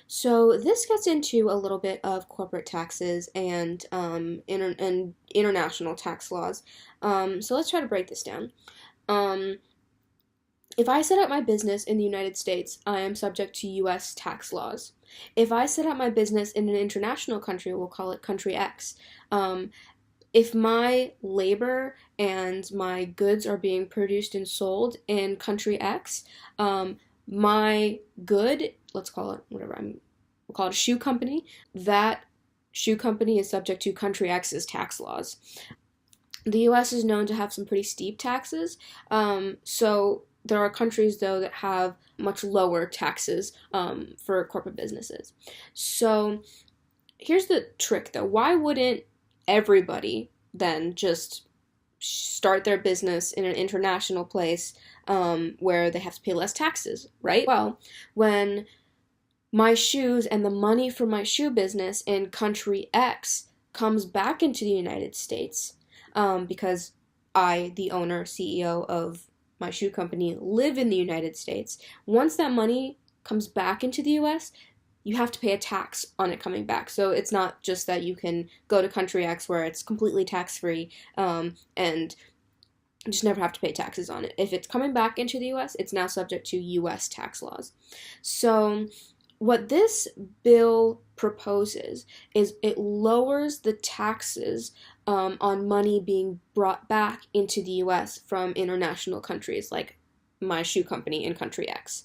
So this gets into a little bit of corporate taxes and international tax laws. So let's try to break this down. Um, if I set up my business in the United States, I am subject to U.S. tax laws. If I set up my business in an international country, we'll call it country X. Um, if my labor and my goods are being produced and sold in country X, my good, let's call it whatever we'll call it a shoe company, that shoe company is subject to country X's tax laws. The US is known to have some pretty steep taxes, so there are countries though that have much lower taxes for corporate businesses. So here's the trick though. Why wouldn't everybody then just start their business in an international place where they have to pay less taxes, right? Well, when my shoes and the money from my shoe business in country X comes back into the United States, because I, the owner, CEO of my shoe company, live in the United States. Once that money comes back into the US, you have to pay a tax on it coming back. So it's not just that you can go to country X where it's completely tax free and just never have to pay taxes on it. If it's coming back into the US, it's now subject to US tax laws. So what this bill proposes is it lowers the taxes on money being brought back into the US from international countries like my shoe company in country X.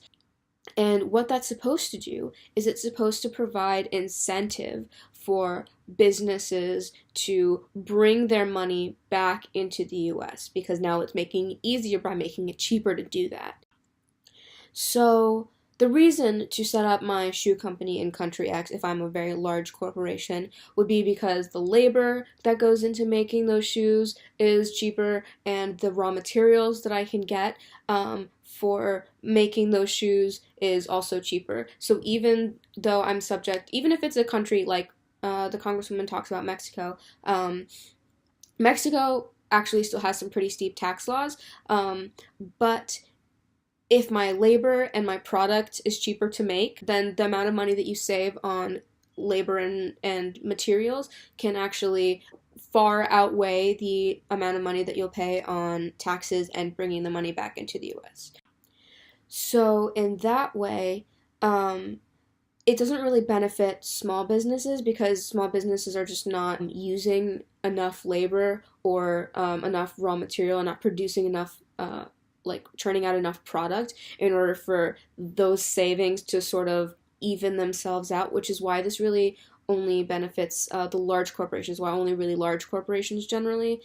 And what that's supposed to do is it's supposed to provide incentive for businesses to bring their money back into the US because now it's making it easier by making it cheaper to do that. So the reason to set up my shoe company in country X, if I'm a very large corporation, would be because the labor that goes into making those shoes is cheaper, and the raw materials that I can get for making those shoes is also cheaper. So even though I'm subject, even if it's a country like the Congresswoman talks about Mexico, Mexico actually still has some pretty steep tax laws, but if my labor and my product is cheaper to make, then the amount of money that you save on labor and materials can actually far outweigh the amount of money that you'll pay on taxes and bringing the money back into the US. So in that way, it doesn't really benefit small businesses because small businesses are just not using enough labor or enough raw material and not producing enough like churning out enough product in order for those savings to sort of even themselves out, which is why this really only benefits the large corporations, why only really large corporations generally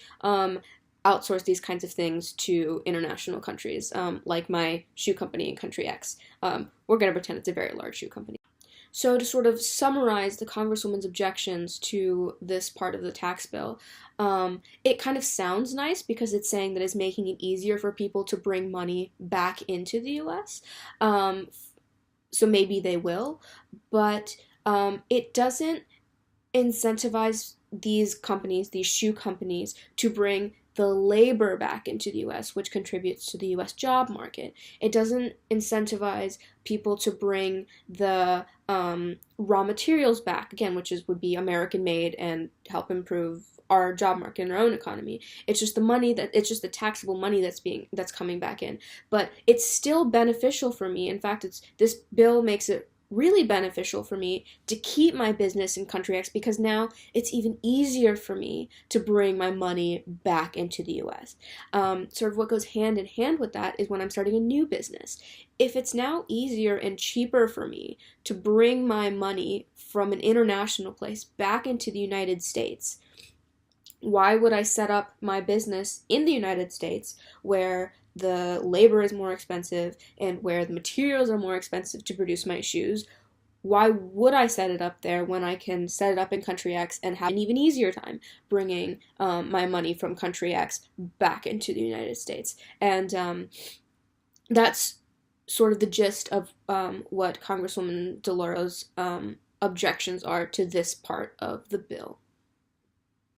outsource these kinds of things to international countries, like my shoe company in country X. We're going to pretend it's a very large shoe company. So to sort of summarize the Congresswoman's objections to this part of the tax bill, it kind of sounds nice because it's saying that it's making it easier for people to bring money back into the US. So maybe they will, but it doesn't incentivize these companies, these shoe companies, to bring the labor back into the US, which contributes to the US job market. It doesn't incentivize people to bring the raw materials back, again, would be American made and help improve our job market and our own economy. It's just the taxable money that's coming back in. But it's still beneficial for me. In fact, this bill makes it really beneficial for me to keep my business in country X because now it's even easier for me to bring my money back into the US. Sort of what goes hand in hand with that is when I'm starting a new business. If it's now easier and cheaper for me to bring my money from an international place back into the United States, why would I set up my business in the United States where the labor is more expensive and where the materials are more expensive to produce my shoes? Why would I set it up there when I can set it up in country X and have an even easier time bringing my money from country X back into the United States? And that's sort of the gist of what Congresswoman DeLauro's objections are to this part of the bill.